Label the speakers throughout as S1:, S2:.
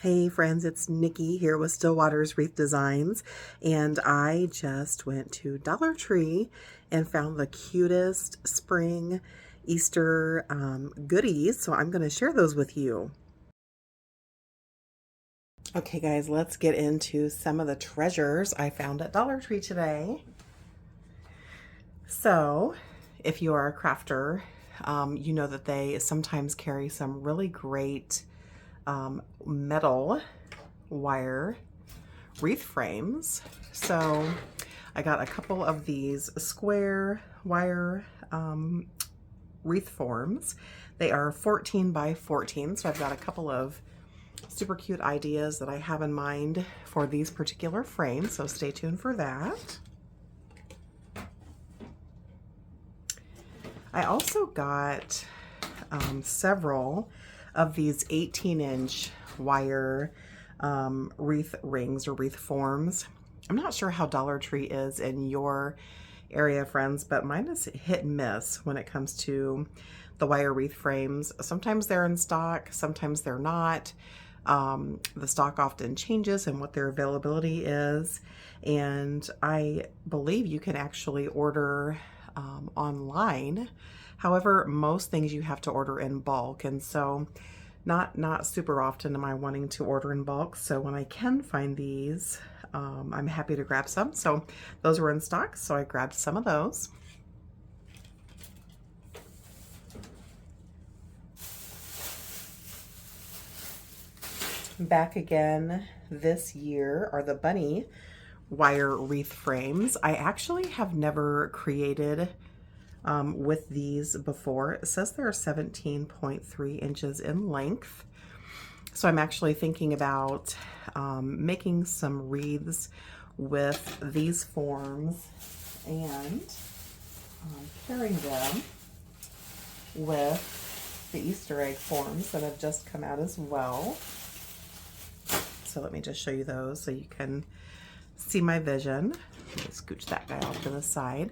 S1: Hey friends, it's Nikki here with Stillwater's Wreath Designs, and I just went to Dollar Tree and found the cutest spring Easter goodies, so I'm going to share those with you. Okay guys, let's get into some of the treasures I found at Dollar Tree today. So, if you are a crafter, you know that they sometimes carry some really great metal wire wreath frames. So I got a couple of these square wire wreath forms. They are 14 by 14, so I've got a couple of super cute ideas that I have in mind for these particular frames, so stay tuned for that. I also got several of these 18-inch wire wreath rings or wreath forms. I'm not sure how Dollar Tree is in your area, friends, but mine is hit and miss when it comes to the wire wreath frames. Sometimes they're in stock, sometimes they're not. The stock often changes and what their availability is, and I believe you can actually order online. However, most things you have to order in bulk, and so not super often am I wanting to order in bulk. So when I can find these, I'm happy to grab some. So those were in stock, so I grabbed some of those. Back again this year are the bunny wire wreath frames. I actually have never created with these before. It says they're 17.3 inches in length. So I'm actually thinking about making some wreaths with these forms and pairing them with the Easter egg forms that have just come out as well. So let me just show you those so you can see my vision. Let me scooch that guy off to the side.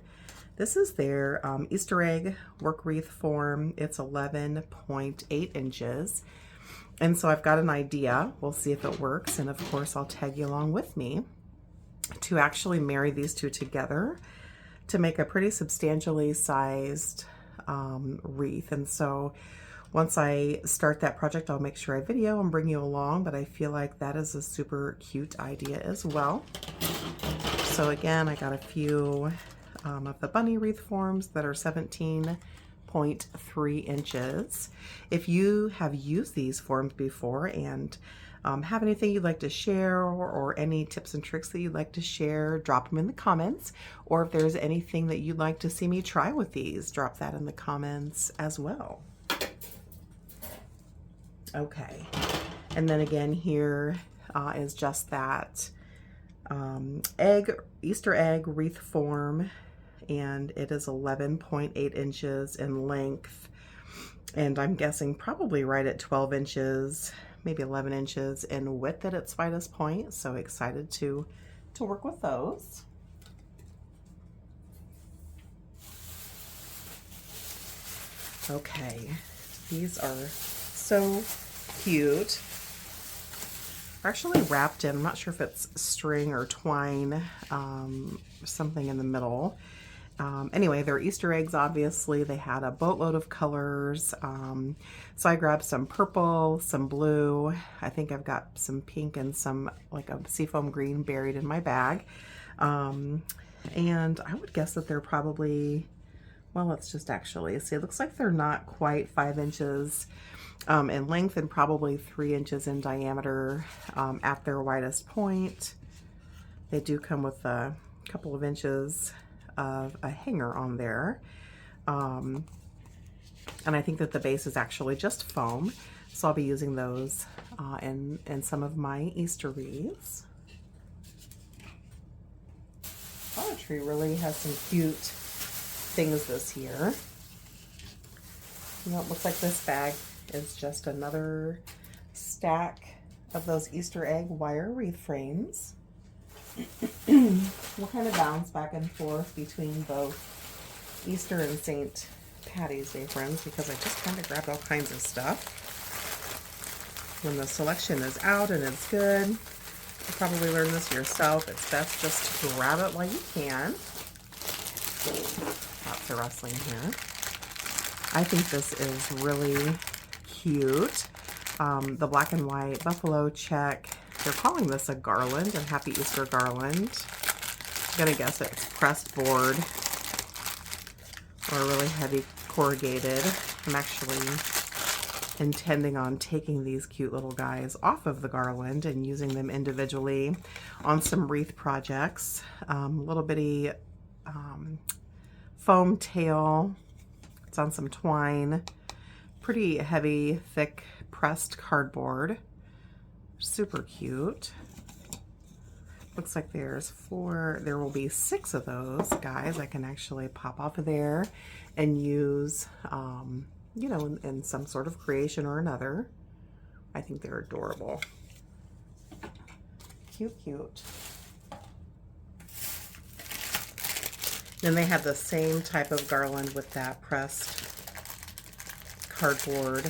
S1: This is their Easter egg work wreath form. It's 11.8 inches. And so I've got an idea. We'll see if it works. And of course, I'll tag you along with me to actually marry these two together to make a pretty substantially sized wreath. And so once I start that project, I'll make sure I video and bring you along, but I feel like that is a super cute idea as well. So again, I got a few of the bunny wreath forms that are 17.3 inches. If you have used these forms before and have anything you'd like to share or any tips and tricks that you'd like to share, drop them in the comments. Or if there's anything that you'd like to see me try with these, drop that in the comments as well. Okay, and then again here is just that Easter egg wreath form, and it is 11.8 inches in length, and I'm guessing probably right at 12 inches, maybe 11 inches in width at its widest point. So excited to work with those. Okay, these are so cute. They're actually wrapped in, I'm not sure if it's string or twine, something in the middle. Anyway, they're Easter eggs, obviously. They had a boatload of colors. So I grabbed some purple, some blue. I think I've got some pink and some like a seafoam green buried in my bag. And I would guess that they're probably, well, let's just actually see. It looks like they're not quite 5 inches in length and probably 3 inches in diameter at their widest point. They do come with a couple of inches of a hanger on there. And I think that the base is actually just foam. So I'll be using those in some of my Easter wreaths. Dollar Tree really has some cute things this year. You know, it looks like this bag is just another stack of those Easter egg wire wreath frames. We'll kind of bounce back and forth between both Easter and St. Patty's Day, friends, because I just kind of grabbed all kinds of stuff. when the selection is out and it's good, you probably learn this yourself. It's best just to grab it while you can. Lots of rustling here. I think this is really cute. The black and white buffalo check. They're calling this a garland, a happy Easter garland. I'm gonna guess it's pressed board or really heavy corrugated. I'm actually intending on taking these cute little guys off of the garland and using them individually on some wreath projects. Little bitty foam tail. It's on some twine. Pretty heavy, thick, pressed cardboard. Super cute. Looks like there will be 6 of those guys I can actually pop off of there and use, you know, in some sort of creation or another. I think they're adorable. Cute, cute. Then they have the same type of garland with that pressed cardboard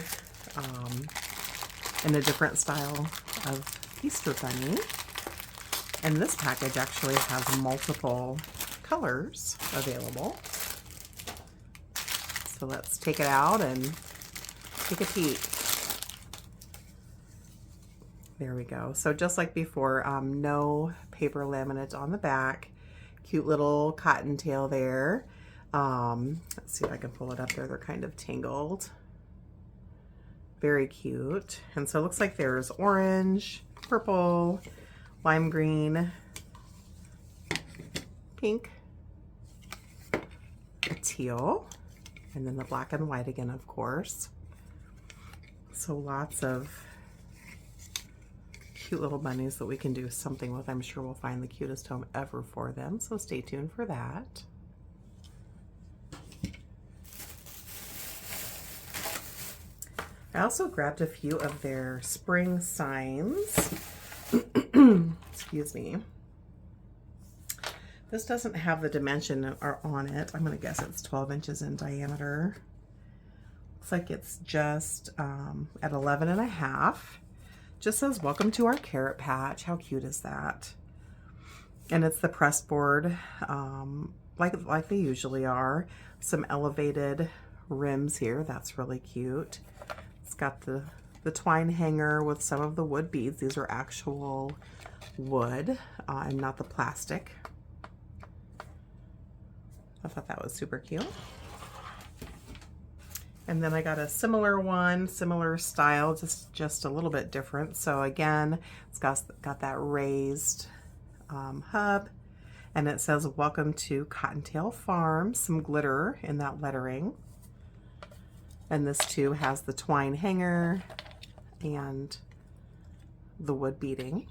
S1: in a different style of Easter bunny. And this package actually has multiple colors available. So let's take it out and take a peek. There we go. So just like before, no paper laminate on the back. Cute little cottontail there. Let's see if I can pull it up there. They're kind of tangled. Very cute. And so it looks like there's orange, purple, lime green, pink, a teal, and then the black and white again, of course. So lots of cute little bunnies that we can do something with. I'm sure we'll find the cutest home ever for them, so stay tuned for that. I also grabbed a few of their spring signs. Excuse me. This doesn't have the dimension on it. I'm going to guess it's 12 inches in diameter. Looks like it's just at 11 and a half. Just says, welcome to our carrot patch. How cute is that? And it's the pressed board, like they usually are. Some elevated rims here. That's really cute. It's got the twine hanger with some of the wood beads. These are actual wood and not the plastic. I thought that was super cute. And then I got a similar one, similar style, just a little bit different. So again, it's got that raised hub, and it says, welcome to Cottontail Farm. Some glitter in that lettering. And this too has the twine hanger and the wood beading.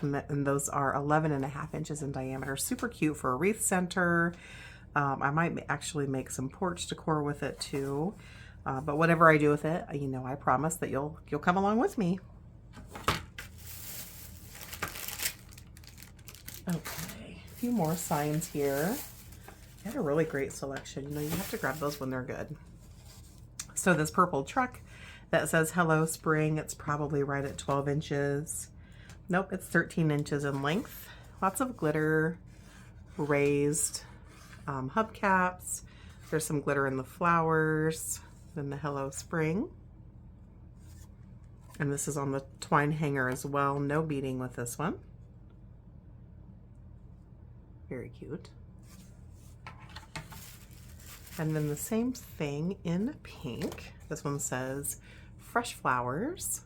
S1: And those are 11 and a half inches in diameter. Super cute for a wreath center. I might actually make some porch decor with it too. But whatever I do with it, you know, I promise that you'll come along with me. Okay, a few more signs here. They had a really great selection. You know, you have to grab those when they're good. So this purple truck that says hello spring, it's probably right at 12 inches. Nope, it's 13 inches in length. Lots of glitter, raised hubcaps. There's some glitter in the flowers, then the hello spring. And this is on the twine hanger as well. No beading with this one. Very cute. And then the same thing in pink. This one says fresh flowers.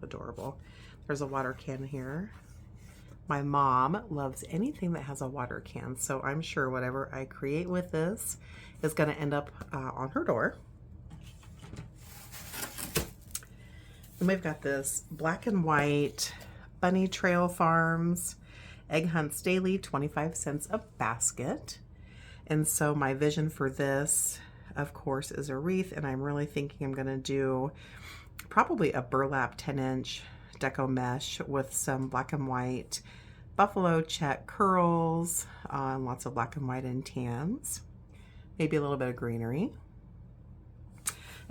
S1: Adorable. There's a water can here. My mom loves anything that has a water can, so I'm sure whatever I create with this is going to end up on her door. And we've got this black and white Bunny Trail Farms Egg Hunts Daily, 25 cents a basket. And so my vision for this, of course, is a wreath, and I'm really thinking I'm going to do probably a burlap 10-inch deco mesh with some black and white buffalo check curls, lots of black and white and tans, maybe a little bit of greenery.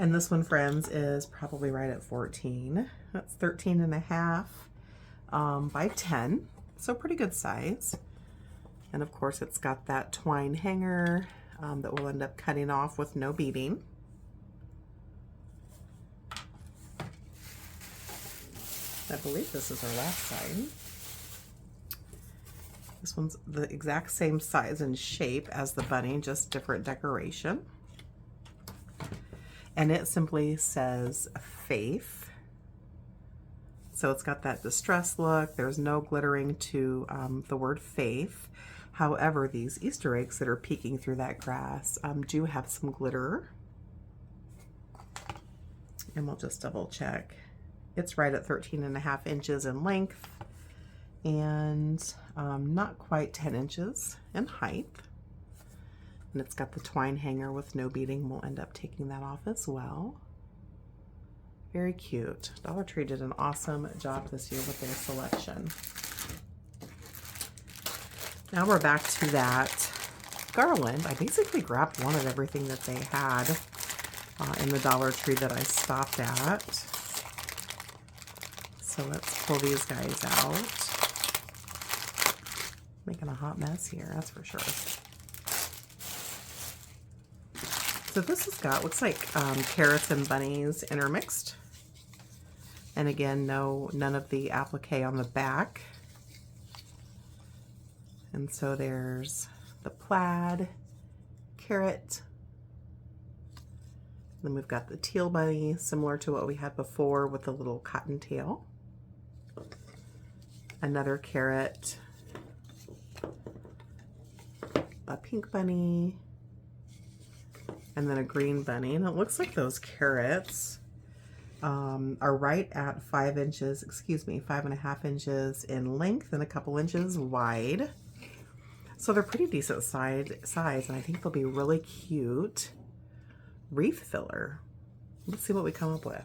S1: And this one, friends, is probably right at 14. That's 13 and a half by 10. So pretty good size. And of course it's got that twine hanger that we'll end up cutting off with no beading. I believe this is our last side. This one's the exact same size and shape as the bunny, just different decoration. And it simply says Faith. So it's got that distressed look. There's no glittering to the word Faith. However, these Easter eggs that are peeking through that grass do have some glitter. And we'll just double check. It's right at 13 and a half inches in length and not quite 10 inches in height. And it's got the twine hanger with no beading. We'll end up taking that off as well. Very cute. Dollar Tree did an awesome job this year with their selection. Now we're back to that garland. I basically grabbed one of everything that they had in the Dollar Tree that I stopped at. So let's pull these guys out. Making a hot mess here, that's for sure. So this has got, looks like carrots and bunnies intermixed. And again, none of the applique on the back. And so there's the plaid, carrot. Then we've got the teal bunny, similar to what we had before with the little cottontail. Another carrot, a pink bunny, and then a green bunny. And it looks like those carrots are right at 5 inches, excuse me, 5.5 inches in length and a couple inches wide. So they're pretty decent size, and I think they'll be really cute wreath filler. Let's see what we come up with.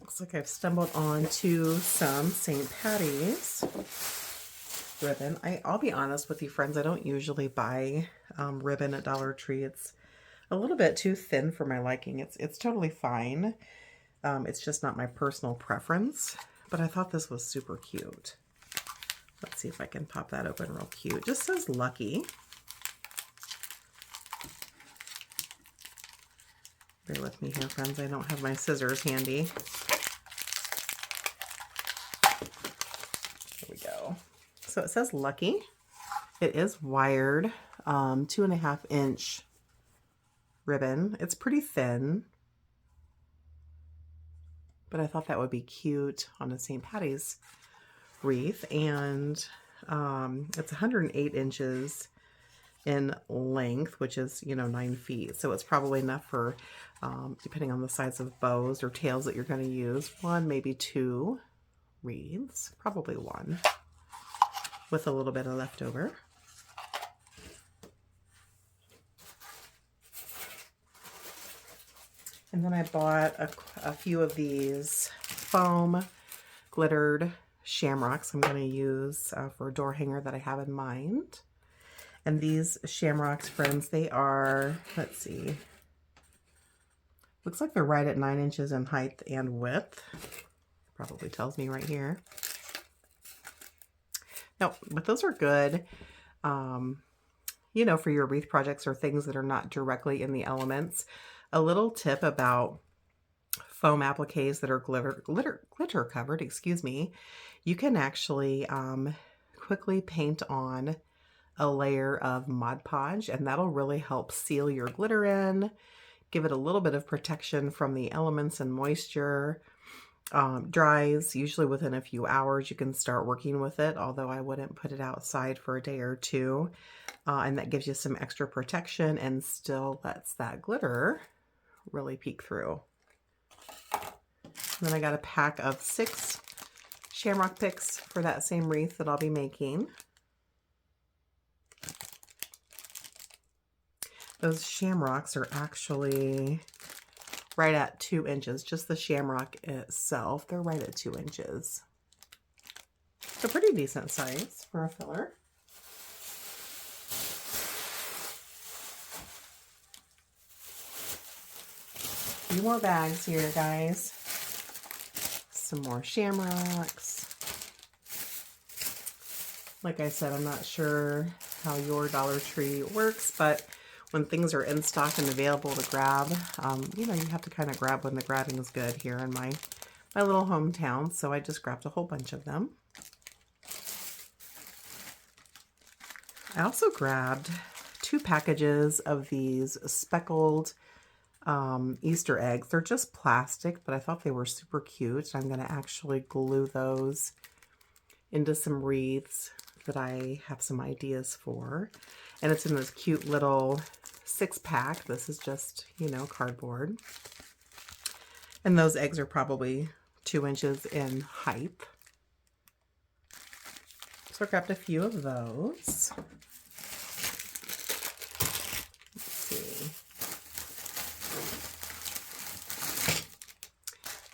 S1: Looks like I've stumbled onto some St. Patty's ribbon. I'll be honest with you, friends, I don't usually buy ribbon at Dollar Tree. It's a little bit too thin for my liking. It's totally fine. It's just not my personal preference, but I thought this was super cute. Let's see if I can pop that open real cute. It just says Lucky. Bear with me here, friends. I don't have my scissors handy. There we go. So it says Lucky. It is wired, 2.5 inch ribbon. It's pretty thin, but I thought that would be cute on a St. Patty's wreath. And it's 108 inches in length, which is, 9 feet. So it's probably enough for, depending on the size of bows or tails that you're going to use, 1, maybe 2 wreaths, probably 1, with a little bit of leftover. And then I bought a few of these foam glittered shamrocks I'm going to use for a door hanger that I have in mind. And these shamrocks, friends, they are, let's see, looks like they're right at 9 inches in height and width. Probably tells me right here. No, but those are good, for your wreath projects or things that are not directly in the elements. A little tip about foam appliques that are glitter covered, excuse me. You can actually quickly paint on a layer of Mod Podge, and that'll really help seal your glitter in, give it a little bit of protection from the elements and moisture. Dries usually within a few hours. You can start working with it, although I wouldn't put it outside for a day or two. And that gives you some extra protection and still lets that glitter really peek through. Then I got a pack of 6 shamrock picks for that same wreath that I'll be making. Those shamrocks are actually right at 2 inches. Just the shamrock itself, they're right at 2 inches. a pretty decent size for a filler. A few more bags here, guys. Some more shamrocks. Like I said, I'm not sure how your Dollar Tree works, but when things are in stock and available to grab, you know, you have to kind of grab when the grabbing is good here in my little hometown. So I just grabbed a whole bunch of them. I also grabbed 2 packages of these speckled Easter eggs. They're just plastic, but I thought they were super cute. I'm going to actually glue those into some wreaths that I have some ideas for. And it's in this cute little 6-pack. This is just, you know, cardboard. And those eggs are probably 2 inches in height. So I grabbed a few of those. Let's see.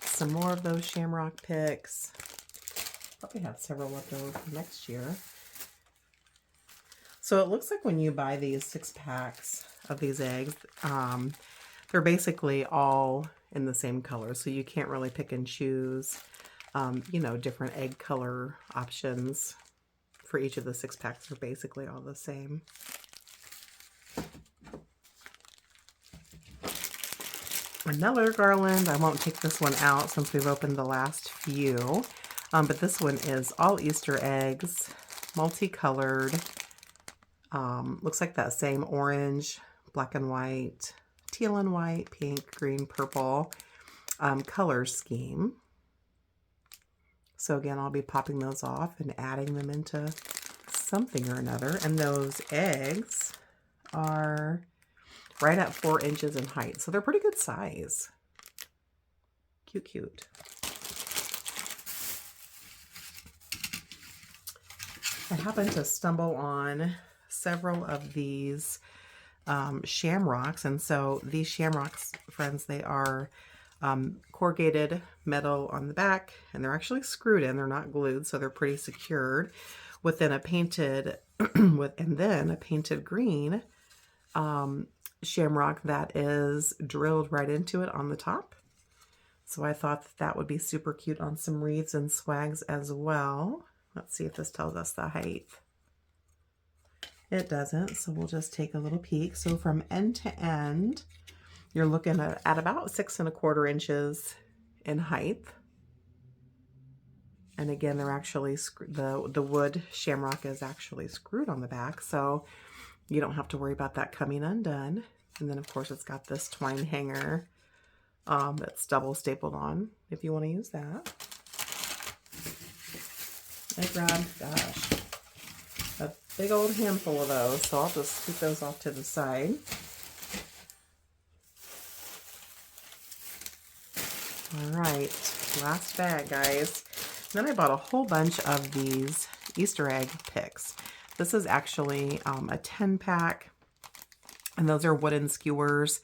S1: Some more of those shamrock picks. Probably have several left over for next year. So it looks like when you buy these 6 packs of these eggs, they're basically all in the same color. So you can't really pick and choose, you know, different egg color options for each of the 6 packs. Are basically all the same. Another garland. I won't take this one out since we've opened the last few. But this one is all Easter eggs, multicolored. Looks like that same orange, black and white, teal and white, pink, green, purple color scheme. So again, I'll be popping those off and adding them into something or another. And those eggs are right at 4 inches in height. So they're pretty good size. Cute, cute. I happened to stumble on several of these shamrocks. And so these shamrocks, friends, they are corrugated metal on the back, and they're actually screwed in. They're not glued, so they're pretty secured within a painted, and then a painted green shamrock that is drilled right into it on the top. So I thought that would be super cute on some wreaths and swags as well. Let's see if this tells us the height. It doesn't, so we'll just take a little peek. So from end to end, you're looking at about 6 1/4 inches in height. And again, they're actually, the wood shamrock is actually screwed on the back, so you don't have to worry about that coming undone. And then of course it's got this twine hanger that's double stapled on if you want to use that. I grabbed, gosh, a big old handful of those, so I'll just scoop those off to the side. All right, last bag, guys. Then I bought a whole bunch of these Easter egg picks. This is actually a 10-pack, and those are wooden skewers.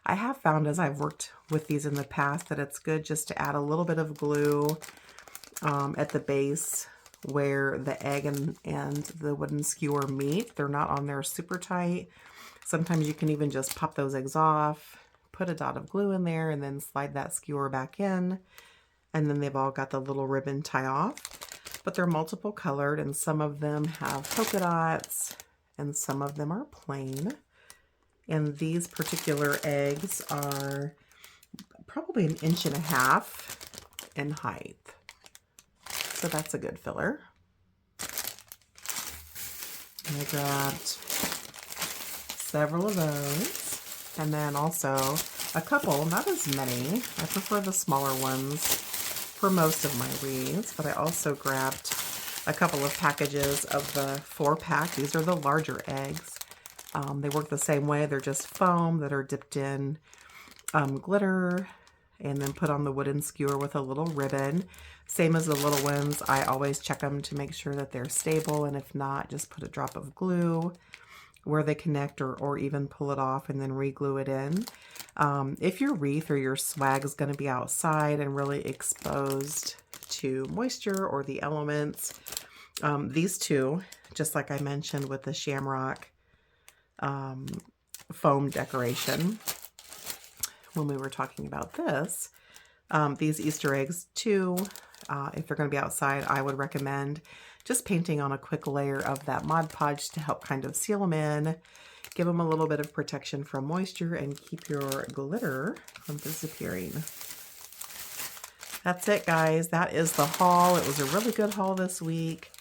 S1: I have found as I've worked with these in the past that it's good just to add a little bit of glue at the base where the egg and the wooden skewer meet. They're not on there super tight. Sometimes you can even just pop those eggs off, put a dot of glue in there, and then slide that skewer back in. And then they've all got the little ribbon tie off. But they're multiple colored, and some of them have polka dots, and some of them are plain. And these particular eggs are probably 1.5 inches in height. So that's a good filler. And I grabbed several of those. And then also a couple, not as many. I prefer the smaller ones for most of my wreaths, but I also grabbed a couple of packages of the 4-pack. These are the larger eggs. They work the same way. They're just foam that are dipped in glitter and then put on the wooden skewer with a little ribbon. Same as the little ones. I always check them to make sure that they're stable, and if not, just put a drop of glue where they connect, or even pull it off and then re-glue it in. If your wreath or your swag is going to be outside and really exposed to moisture or the elements, These two, just like I mentioned with the shamrock foam decoration when we were talking about this, these Easter eggs too, if they're going to be outside, I would recommend just painting on a quick layer of that Mod Podge to help kind of seal them in, give them a little bit of protection from moisture, and keep your glitter from disappearing. That's it, guys. That is the haul. It was a really good haul this week.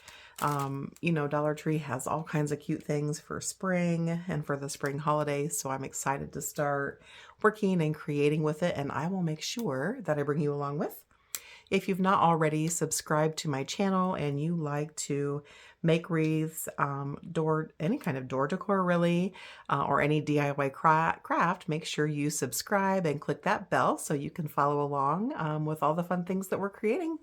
S1: You know, Dollar Tree has all kinds of cute things for spring and for the spring holidays, so I'm excited to start working and creating with it, and I will make sure that I bring you along with. If you've not already subscribed to my channel and you like to make wreaths, any kind of door decor really, or any DIY craft, make sure you subscribe and click that bell so you can follow along with all the fun things that we're creating.